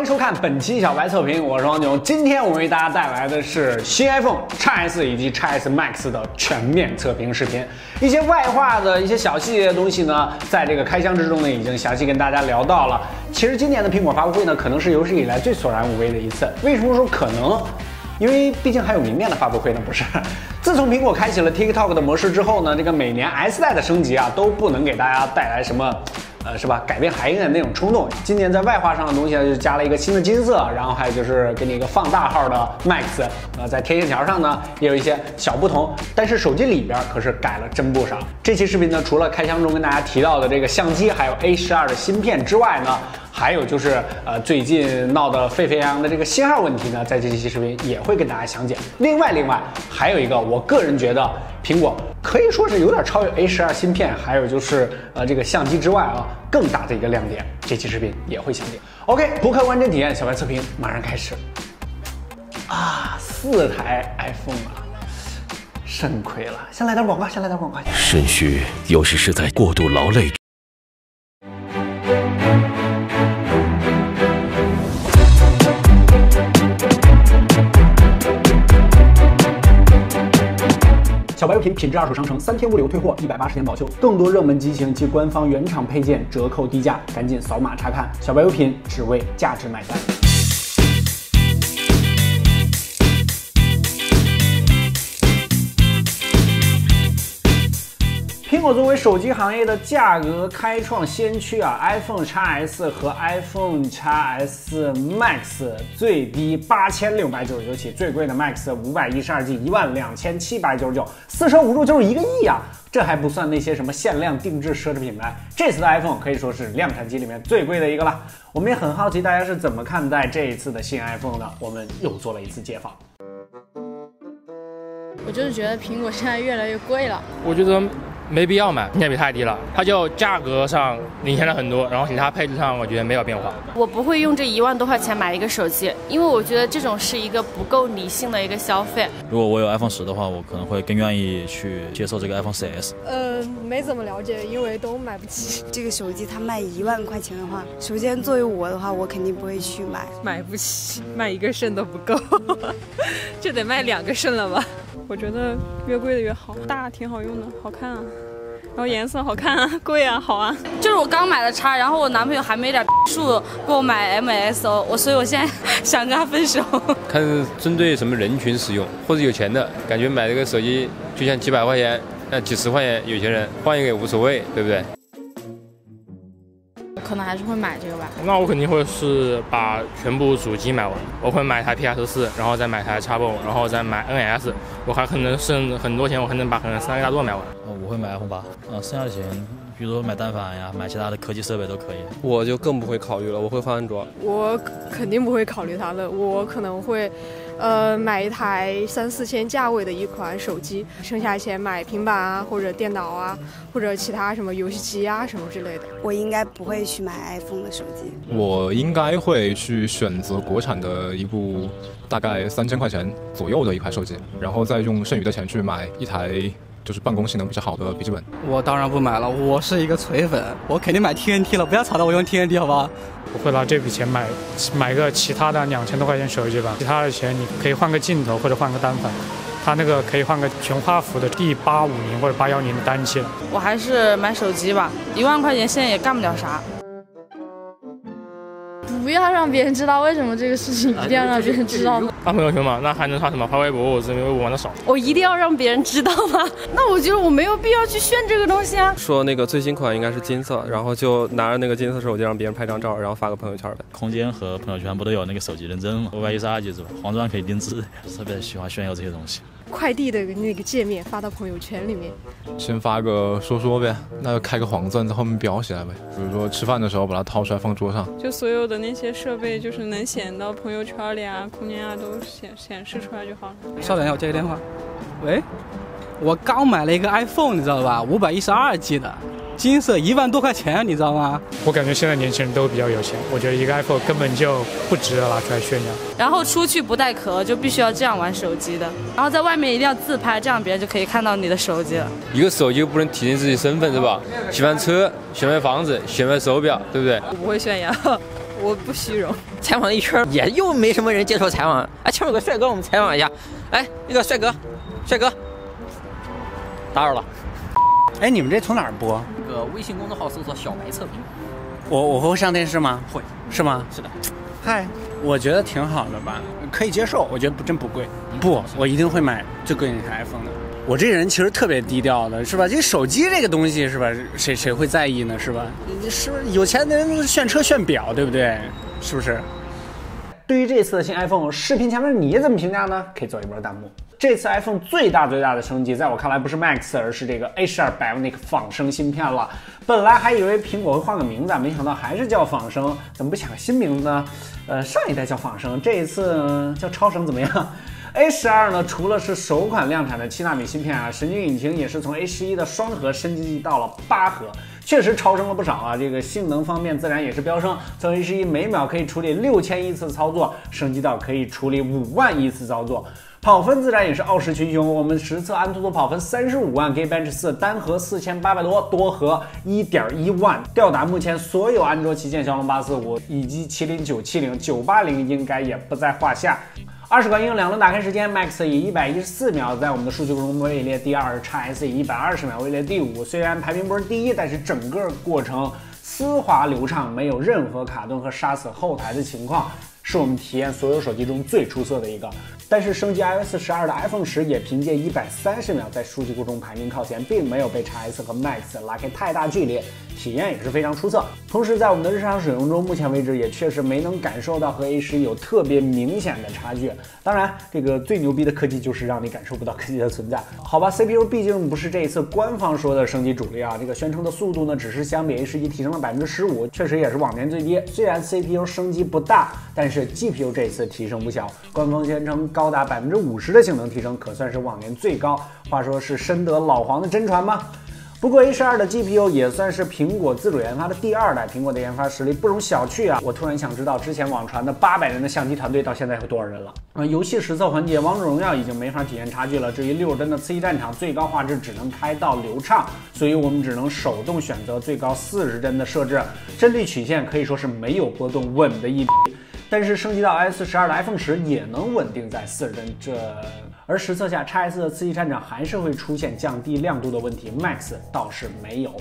迎收看本期小白测评，我是王牛。今天我为大家带来的是新 iPhone XS 以及 XS Max 的全面测评视频。一些外化的一些小细节的东西呢，在这个开箱之中呢，已经详细跟大家聊到了。其实今年的苹果发布会呢，可能是有史以来最索然无味的一次。为什么说可能？因为毕竟还有明年的发布会呢，不是？自从苹果开启了 TikTok 的模式之后呢，这个每年 S 代的升级啊，都不能给大家带来什么。是吧？改变海印的那种冲动。今年在外化上的东西呢，就加了一个新的金色，然后还有就是给你一个放大号的 Max，在贴线条上呢也有一些小不同，但是手机里边可是改了真不少。这期视频呢，除了开箱中跟大家提到的这个相机，还有 A12的芯片之外呢，还有就是最近闹得沸沸扬扬的这个信号问题呢，在这期视频也会跟大家详解。另外还有一个，我个人觉得苹果可以说是有点超越 A12 芯片，还有就是这个相机之外啊，更大的一个亮点，这期视频也会详解。OK， 不客观真体验，小白测评马上开始。4台 iPhone 啊，肾亏了。先来点广告，肾虚有时是在过度劳累。小白优品品质二手商城，3天物流退货，180天保修，更多热门机型及官方原厂配件折扣低价，赶紧扫码查看。小白优品只为价值买单。苹果作为手机行业的价格开创先驱啊 ，iPhone XS 和 iPhone XS Max 最低8699起，最贵的 Max 512G 12799，四舍五入就是1个亿啊！这还不算那些什么限量定制奢侈品牌。这次的 iPhone 可以说是量产机里面最贵的一个了。我们也很好奇大家是怎么看待这一次的新 iPhone 的，我们又做了一次街访。我就是觉得苹果现在越来越贵了，我觉得没必要买，性价比太低了，它就价格上领先了很多，然后其他配置上我觉得没有变化。我不会用这1万多块钱买一个手机，因为我觉得这种是一个不够理性的一个消费。如果我有 iPhone 10的话，我可能会更愿意去接受这个 iPhone 4S。没怎么了解，因为都买不起。这个手机它卖1万块钱的话，首先作为我的话，我肯定不会去买，买不起，卖1个肾都不够，就得卖2个肾了吧？我觉得越贵的越好，大挺好用的，好看啊。然后颜色好看啊，贵啊，好啊。就是我刚买了叉，然后我男朋友还没点数给我买 MS 哦，所以我现在想跟他分手。看是针对什么人群使用，或者有钱的，感觉买这个手机就像几百块钱，那几十块钱有钱人换一个也无所谓，对不对？可能还是会买这个吧。那我肯定会是把全部主机买完，我会买台 PS4，然后再买台 Xbox， 然后再买 NS， 我还可能剩很多钱，我还能把可能3个大作买完。我会买iPhone 8，剩下的钱，比如说买单反呀，买其他的科技设备都可以。我就更不会考虑了，我会换安卓。我肯定不会考虑它的，我可能会买一台3、4千价位的一款手机，剩下钱买平板啊，或者电脑啊，或者其他什么游戏机啊什么之类的。我应该不会去买 iPhone 的手机。我应该会去选择国产的一部大概3000块钱左右的一款手机，然后再用剩余的钱去买一台就是办公性能比较好的笔记本。我当然不买了，我是一个锤粉，我肯定买 TNT 了，不要吵到我用 TNT 好吧？我会拿这笔钱买个其他的2000多块钱手机吧，其他的钱你可以换个镜头或者换个单反，它那个可以换个全画幅的 D850或者810的单切。我还是买手机吧，1万块钱现在也干不了啥。不要让别人知道，为什么这个事情一定要让别人知道呢？发朋友圈嘛，那还能发什么？发微博，我这微博玩的少。我一定要让别人知道吗？那我觉得我没有必要去炫这个东西啊。说那个最新款应该是金色，然后就拿着那个金色手机让别人拍张照，然后发个朋友圈呗。空间和朋友圈不都有那个手机认证吗？512G是吧？黄钻可以定制，特别喜欢炫耀这些东西。快递的那个界面发到朋友圈里面，先发个说呗，那就开个黄钻在后面标起来呗。比如说吃饭的时候把它掏出来放桌上，就所有的那些设备就是能显到朋友圈里啊、空间啊都显示出来就好了。稍等一下，我接个电话。喂，我刚买了一个 iPhone， 你知道吧？512G 的。金色1万多块钱，你知道吗？我感觉现在年轻人都比较有钱，我觉得一个 iPhone 根本就不值得拿出来炫耀。然后出去不带壳，就必须要这样玩手机的。然后在外面一定要自拍，这样别人就可以看到你的手机了。一个手机又不能体现自己身份是吧？喜欢车，喜欢房子，喜欢手表，对不对？我不会炫耀，我不虚荣。采访一圈也又没什么人接受采访。哎，前面有个帅哥，我们采访一下。哎，那个帅哥，打扰了。哎，你们这从哪儿播？那个微信公众号搜索“小白测评”。我会上电视吗？会，是吗？是的。嗨，我觉得挺好的吧，可以接受，我觉得真不贵。不，我一定会买最贵那台 iPhone 的。我这人其实特别低调的，是吧？这手机这个东西是吧？谁会在意呢？是吧？是不是有钱的人炫车炫表，对不对？是不是？对于这次的新 iPhone， 视频前面你怎么评价呢？可以做一波弹幕。这次 iPhone 最大的升级，在我看来不是 Max， 而是这个 A12 Bionic 仿生芯片了。本来还以为苹果会换个名字，没想到还是叫仿生，怎么不想个新名字呢？上一代叫仿生，这一次叫超生怎么样？A12 呢，除了是首款量产的7纳米芯片啊，神经引擎也是从 A11 的双核升级到了8核，确实超升了不少啊。这个性能方面自然也是飙升，从 A11 每秒可以处理6000亿次操作，升级到可以处理5万亿次操作。跑分自然也是傲视群雄，我们实测安兔兔跑分35万 ，Geekbench 4单核4800多，多核1.1万，吊打目前所有安卓旗舰骁龙845以及麒麟970、980应该也不在话下。20管应用2轮打开时间 ，Max 以114秒在我们的数据库中位列第2 ，XS 以120秒位列第5。虽然排名不是第一，但是整个过程丝滑流畅，没有任何卡顿和杀死后台的情况，是我们体验所有手机中最出色的一个。但是升级 iOS 12的 iPhone 10也凭借130秒在数据库中排名靠前，并没有被 XS 和 Max 拉开太大距离，体验也是非常出色。同时在我们的日常使用中，目前为止也确实没能感受到和 A11 有特别明显的差距。当然，这个最牛逼的科技就是让你感受不到科技的存在。好吧 ，CPU 毕竟不是这一次官方说的升级主力啊，这个宣称的速度呢，只是相比 A11 提升了15%，确实也是往年最低。虽然 CPU 升级不大，但是 GPU 这次提升不小，官方宣称高达50%的性能提升，可算是往年最高。话说是深得老黄的真传吗？不过 A12 的 GPU 也算是苹果自主研发的第2代，苹果的研发实力不容小觑啊！我突然想知道，之前网传的800人的相机团队到现在有多少人了？游戏实测环节，王者荣耀已经没法体验差距了。至于60帧的刺激战场，最高画质只能开到流畅，所以我们只能手动选择最高40帧的设置，帧率曲线可以说是没有波动，稳的一批。但是升级到 iOS 12的 iPhone 10也能稳定在40帧，而实测下 XS 的刺激战场还是会出现降低亮度的问题 ，Max 倒是没有。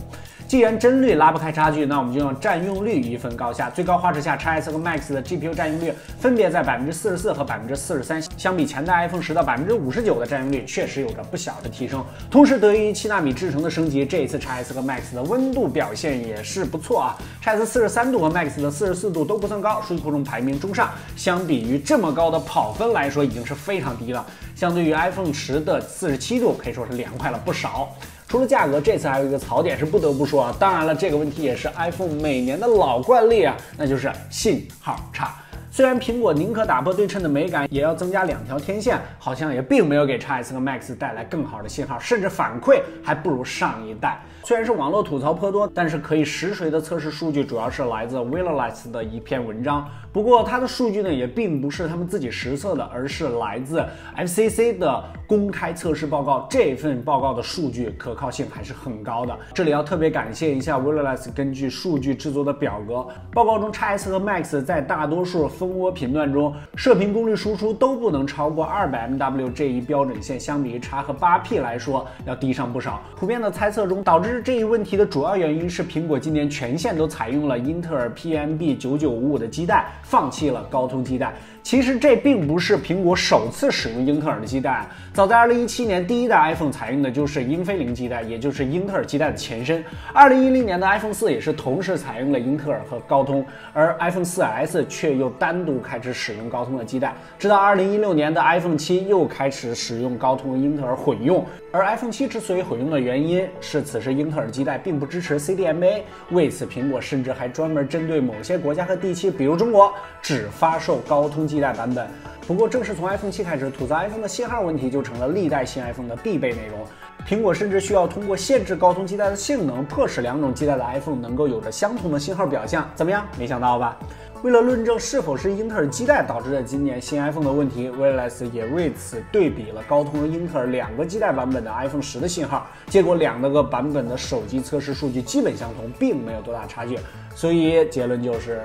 既然帧率拉不开差距，那我们就用占用率一分高下。最高画质下 XS 和 Max 的 GPU 占用率分别在44%和43%，相比前代 iPhone 10的59%的占用率，确实有着不小的提升。同时，得益于7纳米制程的升级，这一次 XS 和 Max 的温度表现也是不错啊。XS 43度和 Max 的44度都不算高，数据库中排名中上。相比于这么高的跑分来说，已经是非常低了。相对于 iPhone 10的47度，可以说是凉快了不少。除了价格，这次还有一个槽点是不得不说啊，当然了，这个问题也是 iPhone 每年的老惯例啊，那就是信号差。虽然苹果宁可打破对称的美感，也要增加2条天线，好像也并没有给 XS 和 Max 带来更好的信号，甚至反馈还不如上一代。虽然是网络吐槽颇多，但是可以实锤的测试数据主要是来自 Wireless 的一篇文章。不过它的数据呢，也并不是他们自己实测的，而是来自 FCC 的公开测试报告。这份报告的数据可靠性还是很高的。这里要特别感谢一下 Wireless 根据数据制作的表格。报告中 XS 和 Max 在大多数蜂窝频段中，射频功率输出都不能超过200 MW 这一标准线，相比于X和8P 来说要低上不少。普遍的猜测中，导致这一问题的主要原因是苹果今年全线都采用了英特尔 PMB9955的基带，放弃了高通基带。其实这并不是苹果首次使用英特尔的基带，早在2017年第一代 iPhone 采用的就是英飞凌基带，也就是英特尔基带的前身。2010年的 iPhone 4也是同时采用了英特尔和高通，而 iPhone 4S 却又单独开始使用高通的基带。直到2016年的 iPhone 7又开始使用高通和英特尔混用。而 iPhone 7之所以混用的原因是此时英特尔基带并不支持 CDMA， 为此苹果甚至还专门针对某些国家和地区，比如中国，只发售高通基带版本。不过正是从 iPhone 7开始，吐槽 iPhone 的信号问题就成了历代新 iPhone 的必备内容。苹果甚至需要通过限制高通基带的性能，迫使2种基带的 iPhone 能够有着相同的信号表象。怎么样？没想到吧？为了论证是否是英特尔基带导致的今年新 iPhone 的问题， Wireless 也为此对比了高通和英特尔2个基带版本的 iPhone 10的信号，结果2个版本的手机测试数据基本相同，并没有多大差距。所以结论就是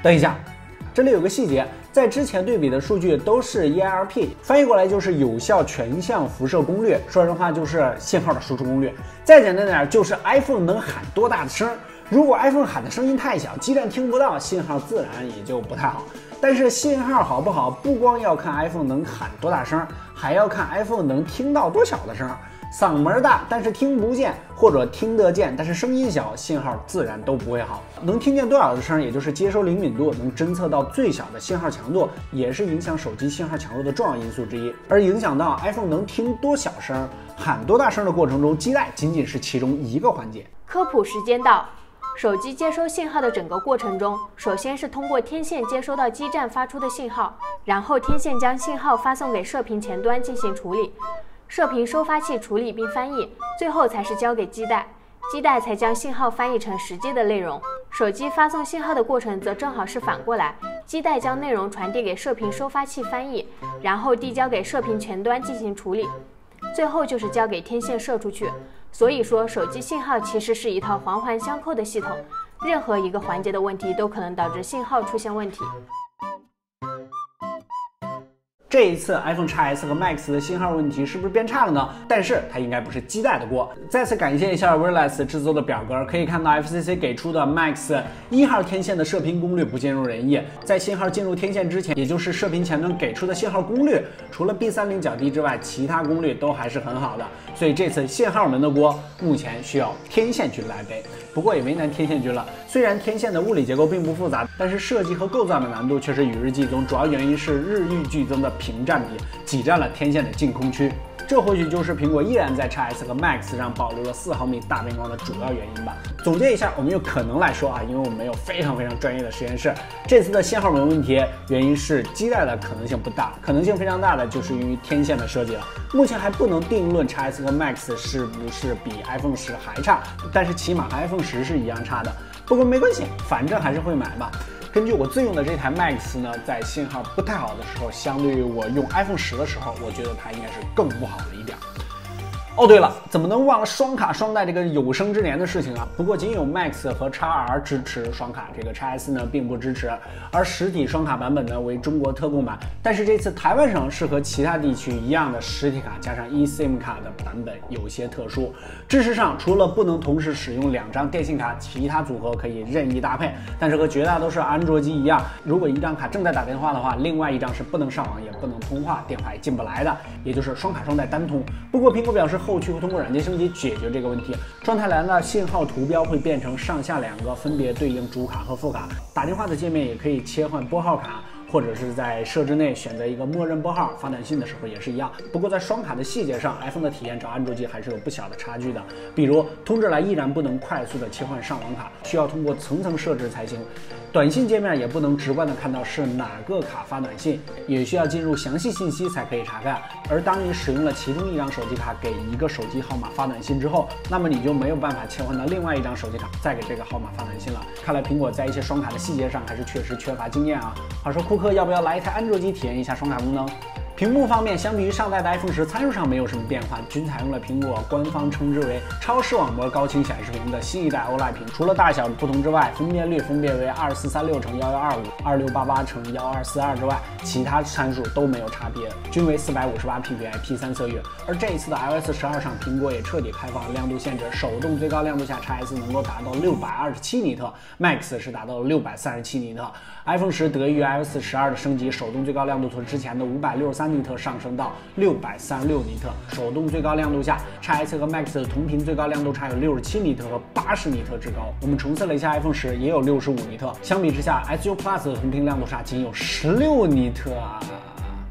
等一下，这里有个细节，在之前对比的数据都是 EIRP， 翻译过来就是有效全向辐射功率，说人话就是信号的输出功率。再简单点，就是 iPhone 能喊多大的声。如果 iPhone 喊的声音太小，基站听不到，信号自然也就不太好。但是信号好不好，不光要看 iPhone 能喊多大声，还要看 iPhone 能听到多小的声。嗓门大但是听不见，或者听得见但是声音小，信号自然都不会好。能听见多少的声，也就是接收灵敏度，能侦测到最小的信号强度，也是影响手机信号强度的重要因素之一。而影响到 iPhone 能听多小声、喊多大声的过程中，基带仅仅是其中一个环节。科普时间到。手机接收信号的整个过程中，首先是通过天线接收到基站发出的信号，然后天线将信号发送给射频前端进行处理，射频收发器处理并翻译，最后才是交给基带，基带才将信号翻译成实际的内容。手机发送信号的过程则正好是反过来，基带将内容传递给射频收发器翻译，然后递交给射频前端进行处理，最后就是交给天线射出去。所以说，手机信号其实是一套环环相扣的系统，任何一个环节的问题都可能导致信号出现问题。这一次 iPhone XS 和 Max 的信号问题是不是变差了呢？但是它应该不是基带的锅。再次感谢一下 Wireless 制作的表格，可以看到 FCC 给出的 Max 1号天线的射频功率不尽如人意。在信号进入天线之前，也就是射频前端给出的信号功率，除了 B30较低之外，其他功率都还是很好的。所以这次信号门的锅目前需要天线局来背。不过也为难天线局了，虽然天线的物理结构并不复杂，但是设计和构造的难度却是与日俱增，主要原因是日益剧增的屏占比挤占了天线的净空区。这或许就是苹果依然在 XS 和 Max 上保留了4毫米大边框的主要原因吧。总结一下，我们有可能来说因为我们没有非常专业的实验室，这次的信号门问题原因是基带的可能性不大，可能性非常大的就是由于天线的设计了。目前还不能定论 XS 和 Max 是不是比 iPhone 10还差，但是起码和 iPhone 10是一样差的。不过没关系，反正还是会买吧。根据我自用的这台 Max 呢，在信号不太好的时候，相对于我用 iPhone 10的时候，我觉得它应该是更不好了一点。哦，对了，怎么能忘了双卡双待这个有生之年的事情啊？不过仅有 Max 和 XR 支持双卡，这个 XS 呢并不支持，而实体双卡版本呢为中国特供版。但是这次台湾省是和其他地区一样的实体卡加上 eSIM 卡的版本有些特殊，支持上除了不能同时使用2张电信卡，其他组合可以任意搭配。但是和绝大多数安卓机一样，如果一张卡正在打电话的话，另外一张是不能上网也不能通话，电话也进不来的，也就是双卡双待单通。不过苹果表示后续会通过软件升级解决这个问题，状态栏的信号图标会变成上下2个，分别对应主卡和副卡。打电话的界面也可以切换拨号卡，或者是在设置内选择一个默认拨号，发短信的时候也是一样。不过在双卡的细节上 ，iPhone 的体验找安卓机还是有不小的差距的。比如通知栏依然不能快速的切换上网卡，需要通过层层设置才行。短信界面也不能直观的看到是哪个卡发短信，也需要进入详细信息才可以查看。而当你使用了其中一张手机卡给一个手机号码发短信之后，那么你就没有办法切换到另外一张手机卡再给这个号码发短信了。看来苹果在一些双卡的细节上还是确实缺乏经验啊。话说库克要不要来一台安卓机体验一下双卡功能？屏幕方面，相比于上代的 iPhone 10，参数上没有什么变化，均采用了苹果官方称之为超视网膜高清显示屏的新一代 OLED 屏。除了大小不同之外，分辨率分别为2436×1125、2688×1242之外，其他参数都没有差别，均为458 ppi P3 色域。而这一次的 iOS 12上，苹果也彻底开放了亮度限制，手动最高亮度下 XS 能够达到627尼特 ，Max 是达到了637尼特。iPhone 10得益于 iOS 12的升级，手动最高亮度从之前的563尼特上升到636尼特。手动最高亮度下 ，XS 和 Max 的同频最高亮度差有67尼特和80尼特之高。我们重测了一下 iPhone 10，也有65尼特。相比之下 ，SU Plus 的同频亮度差仅有16尼特啊。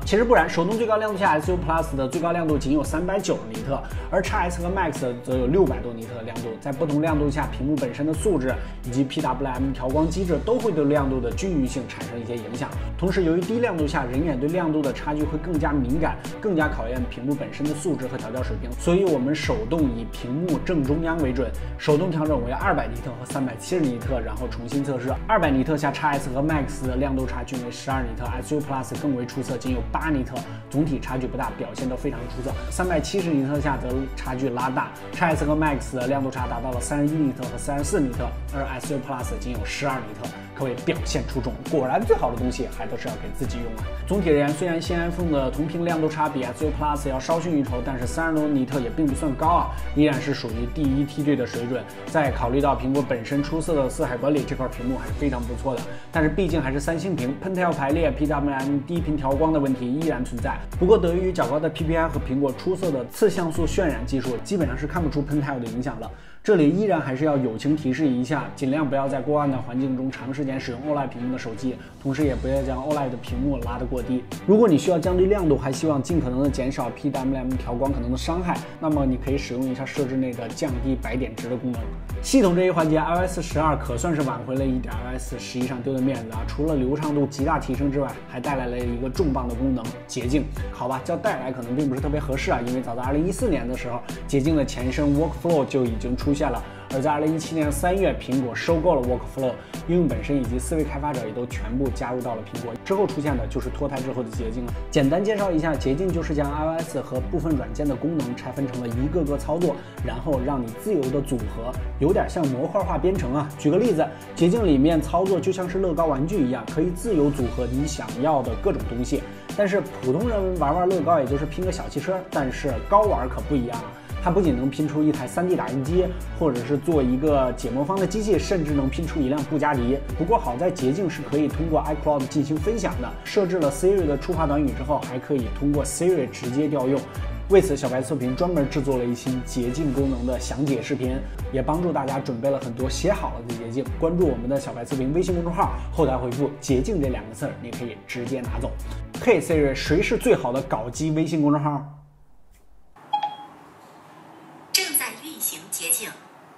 其实不然，手动最高亮度下 SU Plus 的最高亮度仅有390尼特，而 XS 和 Max 则有600多尼特的亮度。在不同亮度下，屏幕本身的素质以及 PWM 调光机制都会对亮度的均匀性产生一些影响。同时，由于低亮度下人眼对亮度的差距会更加敏感，更加考验屏幕本身的素质和调教水平，所以我们手动以屏幕正中央为准，手动调整为200尼特和370尼特，然后重新测试。200尼特下 XS 和 Max 的亮度差均为12尼特 ，SU Plus 更为出色，仅有8尼特，总体差距不大，表现都非常出色。370尼特下则差距拉大 ，XS 和 Max 的亮度差达到了31尼特和34尼特，而 SU Plus 仅有12尼特。可谓表现出众。果然，最好的东西还都是要给自己用啊。总体而言，虽然新 iPhone 的同屏亮度差比 SU Plus 要稍逊一筹，但是30纳米也并不算高啊，依然是属于第一梯队的水准。在考虑到苹果本身出色的四海管理，这块屏幕还是非常不错的。但是毕竟还是三星屏，Pentel 排列 PWM 低频调光的问题依然存在。不过得益于较高的 PPI 和苹果出色的次像素渲染技术，基本上是看不出 Pentel 的影响了。这里依然还是要友情提示一下，尽量不要在过暗的环境中长时间使用 OLED 屏幕的手机，同时也不要将 OLED 的屏幕拉得过低。如果你需要降低亮度，还希望尽可能的减少 PWM 调光可能的伤害，那么你可以使用一下设置内的降低白点值的功能。系统这一环节 iOS 12可算是挽回了一点 iOS 11上丢的面子啊，除了流畅度极大提升之外，还带来了一个重磅的功能——捷径。好吧，叫带来可能并不是特别合适啊，因为早在2014年的时候，捷径的前身 Workflow 就已经出现了。而在2017年3月，苹果收购了 Workflow， 应用本身以及4位开发者也都全部加入到了苹果。之后出现的就是脱胎之后的捷径了。简单介绍一下，捷径就是将 iOS 和部分软件的功能拆分成了一个个操作，然后让你自由的组合，有点像模块化编程啊。举个例子，捷径里面操作就像是乐高玩具一样，可以自由组合你想要的各种东西。但是普通人玩乐高也就是拼个小汽车，但是高玩可不一样了。它不仅能拼出一台3D 打印机，或者是做一个解魔方的机器，甚至能拼出一辆布加迪。不过好在捷径是可以通过 iCloud 进行分享的，设置了 Siri 的触发短语之后，还可以通过 Siri 直接调用。为此，小白测评专门制作了一期捷径功能的详解视频，也帮助大家准备了很多写好了的捷径。关注我们的小白测评微信公众号，后台回复捷径这2个字，你可以直接拿走。嘿 Siri， 谁是最好的搞基微信公众号？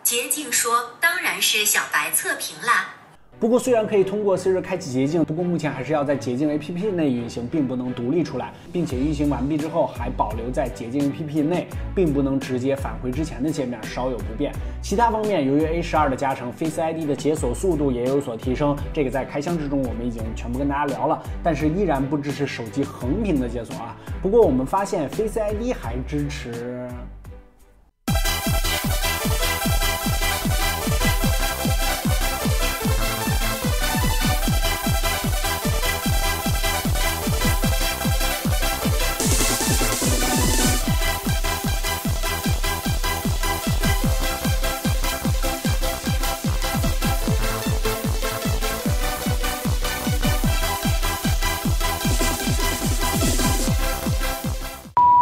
捷径说：“当然是小白测评啦。”不过虽然可以通过 Siri 开启捷径，不过目前还是要在捷径 APP 内运行，并不能独立出来，并且运行完毕之后还保留在捷径 APP 内，并不能直接返回之前的界面，稍有不便。其他方面，由于 A12 的加成 ，Face ID 的解锁速度也有所提升，这个在开箱之中我们已经全部跟大家聊了，但是依然不支持手机横屏的解锁啊。不过我们发现 Face ID 还支持。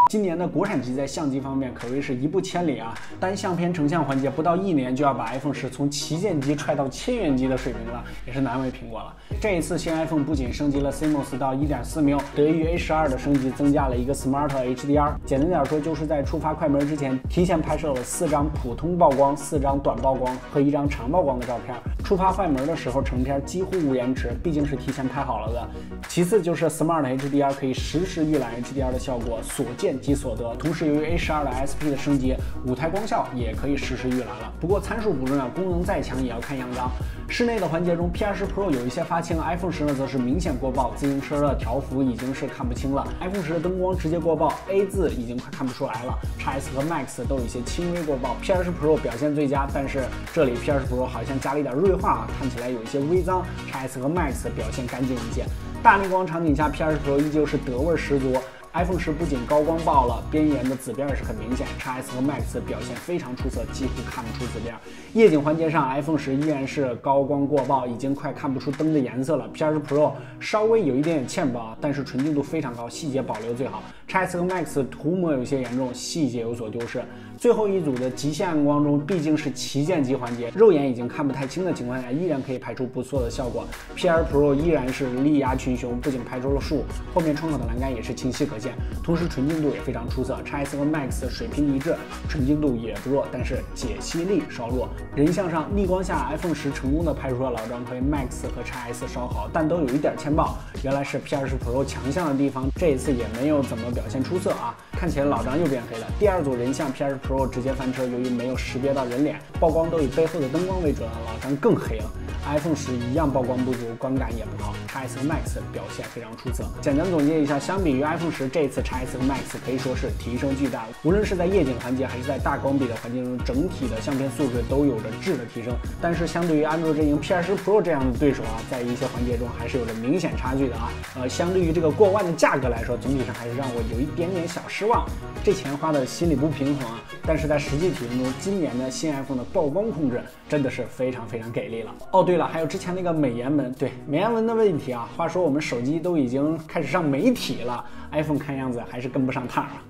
今年的国产机在相机方面可谓是一步千里啊！单相片成像环节不到1年就要把 iPhone 10从旗舰机踹到千元机的水平了，也是难为苹果了。这一次新 iPhone 不仅升级了 CMOS 到 1.4mm， 得益于 A12 的升级，增加了一个 Smart HDR。简单点说，就是在触发快门之前，提前拍摄了4张普通曝光、4张短曝光和1张长曝光的照片。触发快门的时候，成片几乎无延迟，毕竟是提前拍好了的。其次就是 Smart HDR 可以实时预览 HDR 的效果，所见即所得。同时，由于 A12 的 SP 的升级，舞台光效也可以实时预览了。不过参数不重要，功能再强也要看样张。室内的环节中 ，P20 Pro 有一些发青 ，iPhone 10呢则是明显过曝，自行车的条幅已经是看不清了。iPhone 10的灯光直接过曝 ，A 字已经快看不出来了。XS 和 Max 都有一些轻微过曝 ，P20 Pro 表现最佳，但是这里 P20 Pro 好像加了一点锐化啊，看起来有一些微脏。XS 和 Max 表现干净一些。大逆光场景下 ，P20 Pro 依旧是德味十足。iPhone 10不仅高光爆了，边缘的紫边也是很明显。XS 和 Max 表现非常出色，几乎看不出紫边。夜景环节上 ，iPhone 10依然是高光过曝，已经快看不出灯的颜色了。P20 Pro 稍微有一点点欠曝，但是纯净度非常高，细节保留最好。XS 和 Max 涂抹有些严重，细节有所丢失。最后一组的极限暗光中，毕竟是旗舰机环节，肉眼已经看不太清的情况下，依然可以拍出不错的效果。P20 Pro 依然是力压群雄，不仅拍出了树，后面窗口的栏杆也是清晰可见。同时纯净度也非常出色 ，XS 和 Max 水平一致，纯净度也不弱，但是解析力稍弱。人像上逆光下 ，iPhone 10成功的拍出了老张和 Max 和 XS 稍好，但都有一点欠曝。原来是 P20 Pro 强项的地方，这一次也没有怎么表现出色啊。看起来老张又变黑了。第二组人像 P20 Pro 直接翻车，由于没有识别到人脸，曝光都以背后的灯光为准，老张更黑了。iPhone 10一样曝光不足，观感也不好。XS 和 Max 表现非常出色。简单总结一下，相比于 iPhone 10，这次 XS 和 Max 可以说是提升巨大的，无论是在夜景环节还是在大光比的环境中，整体的相片素质都有着质的提升。但是相对于安卓阵营 P20 Pro 这样的对手啊，在一些环节中还是有着明显差距的啊。相对于这个过万的价格来说，总体上还是让我有一点点小失望。这钱花的心里不平衡啊。但是在实际体验中，今年的新 iPhone 的曝光控制真的是非常给力了。哦，对了，还有之前那个美颜纹，对美颜纹的问题啊，话说我们手机都已经开始上媒体了 ，iPhone 看样子还是跟不上趟啊。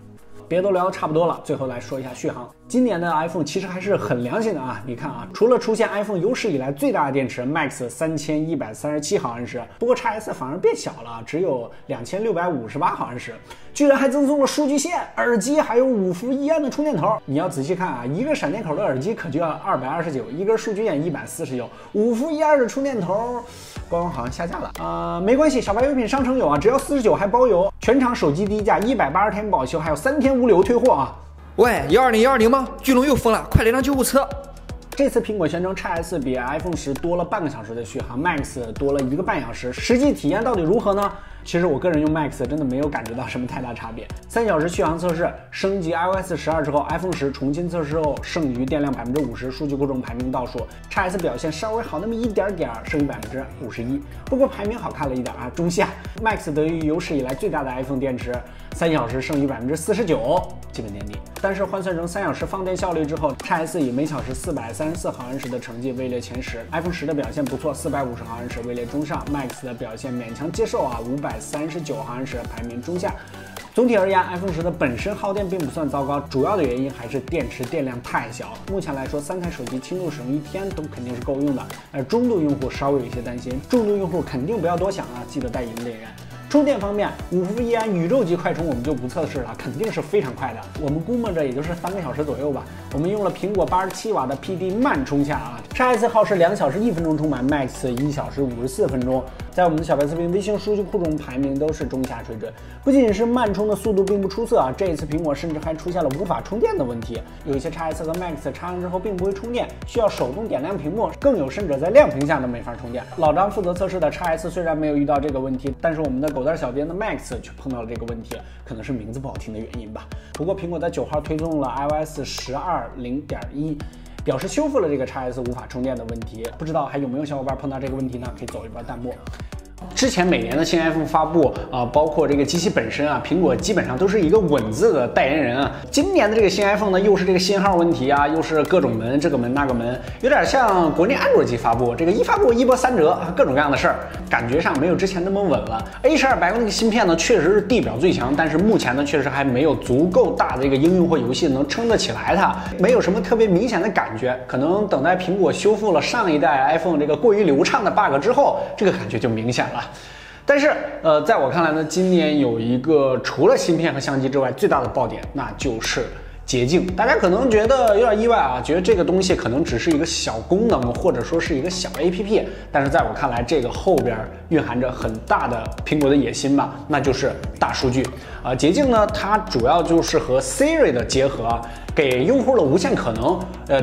别都聊得差不多了，最后来说一下续航。今年的 iPhone 其实还是很良心的啊！你看啊，除了出现 iPhone 有史以来最大的电池 Max 3137毫安时，不过 XS 反而变小了，只有2658毫安时，居然还赠送了数据线、耳机，还有5伏1安的充电头。你要仔细看啊，一个闪电口的耳机可就要229，一根数据线149，5伏1安的充电头，官网好像下架了。没关系，小白优品商城有啊，只要49还包邮，全场手机低价，180天保修，还有3天无理由退货啊！喂，120吗？巨龙又疯了，快来辆救护车！这次苹果宣称 XS 比 iPhone 10多了半个小时的续航 ，Max 多了1个半小时，实际体验到底如何呢？其实我个人用 Max 真的没有感觉到什么太大差别。3小时续航测试，升级 iOS 12之后 ，iPhone 10重新测试后，剩余电量50%，数据库中排名倒数。XS 表现稍微好那么一点点，剩余51%，不过排名好看了一点啊，中下。Max 得益于有史以来最大的 iPhone 电池，3小时剩余49%，基本垫底。但是换算成3小时放电效率之后 ，XS 以每小时434毫安时的成绩位列前10。iPhone 10的表现不错，450毫安时位列中上 ，Max 的表现勉强接受啊，539毫安时排名中下。总体而言 ，iPhone 10的本身耗电并不算糟糕，主要的原因还是电池电量太小。目前来说，3台手机轻度使用1天都肯定是够用的，而中度用户稍微有一些担心，重度用户肯定不要多想啊，记得带引领人。充电方面，5伏1安宇宙级快充我们就不测试了，肯定是非常快的。我们估摸着也就是3个小时左右吧。我们用了苹果87瓦的 PD 慢充下啊 ，XS 耗时2小时1分钟充满 ，Max 1小时54分钟。在我们的小白测评微信数据库中排名都是中下水准。不仅仅是慢充的速度并不出色啊，这一次苹果甚至还出现了无法充电的问题。有一些 XS 和 Max 插上之后并不会充电，需要手动点亮屏幕，更有甚者在亮屏下都没法充电。老张负责测试的 XS 虽然没有遇到这个问题，但是我们的狗蛋小编的 Max 却碰到了这个问题，可能是名字不好听的原因吧。不过苹果在9号推送了 iOS 12.0.1。表示修复了这个 XS 无法充电的问题，不知道还有没有小伙伴碰到这个问题呢？可以走一波弹幕。之前每年的新 iPhone 发布包括这个机器本身啊，苹果基本上都是一个稳字的代言人啊。今年的这个新 iPhone 呢，又是这个信号问题啊，又是各种门，这个门那个门，有点像国内安卓机发布，这个一发布一波3折，各种各样的事儿，感觉上没有之前那么稳了。A12 白光那个芯片呢，确实是地表最强，但是目前呢，确实还没有足够大的这个应用或游戏能撑得起来它，没有什么特别明显的感觉。可能等待苹果修复了上一代 iPhone 这个过于流畅的 bug 之后，这个感觉就明显了。但是在我看来呢，今年有一个除了芯片和相机之外最大的爆点，那就是捷径。大家可能觉得有点意外啊，觉得这个东西可能只是一个小功能，或者说是一个小 APP， 但是在我看来，这个后边蕴含着很大的苹果的野心吧，那就是大数据。捷径呢，它主要就是和 Siri 的结合，给用户的无限可能。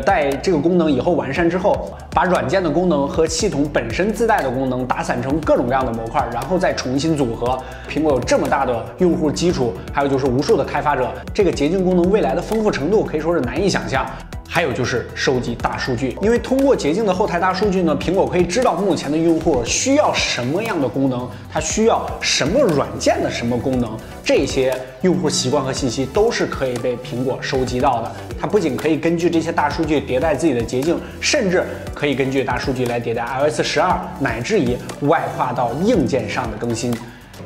待这个功能以后完善之后，把软件的功能和系统本身自带的功能打散成各种各样的模块，然后再重新组合。苹果有这么大的用户基础，还有就是无数的开发者，这个捷径功能未来的丰富程度可以说是难以想象。还有就是收集大数据，因为通过捷径的后台大数据呢，苹果可以知道目前的用户需要什么样的功能，他需要什么软件的什么功能，这些用户习惯和信息都是可以被苹果收集到的。它不仅可以根据这些大数据迭代自己的捷径，甚至可以根据大数据来迭代 iOS 12，乃至于外化到硬件上的更新。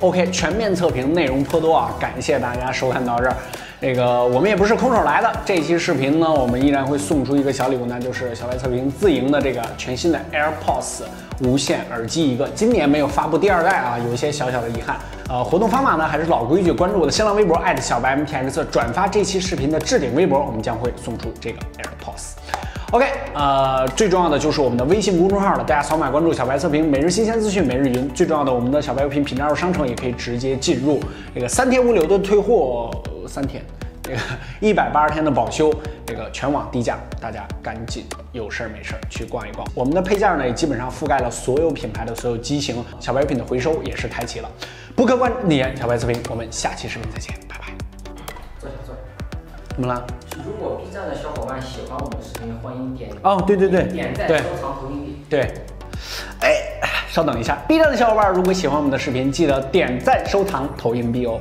OK， 全面测评内容颇多啊，感谢大家收看到这儿。这个我们也不是空手来的，这期视频呢，我们依然会送出一个小礼物呢，就是小白测评自营的这个全新的 AirPods 无线耳机一个。今年没有发布第2代啊，有一些小小的遗憾。活动方法呢还是老规矩，关注我的新浪微博小白 MTX， 转发这期视频的置顶微博，我们将会送出这个 AirPods。OK， 最重要的就是我们的微信公众号了，大家扫码关注小白测评，每日新鲜资讯，每日云。最重要的，我们的小白优品品牌商城也可以直接进入，这个3天无理由的退货，3天。这个180天的保修，这个全网低价，大家赶紧有事没事去逛一逛。我们的配件呢也基本上覆盖了所有品牌的所有机型，小白品的回收也是开启了。不客观逆言小白测评，我们下期视频再见，拜拜。坐。怎么了？如果 B 站的小伙伴喜欢我们的视频，欢迎点哦，对，点赞、收藏、投硬币。对。哎，稍等一下 ，B 站的小伙伴如果喜欢我们的视频，记得点赞、收藏、投硬币哦。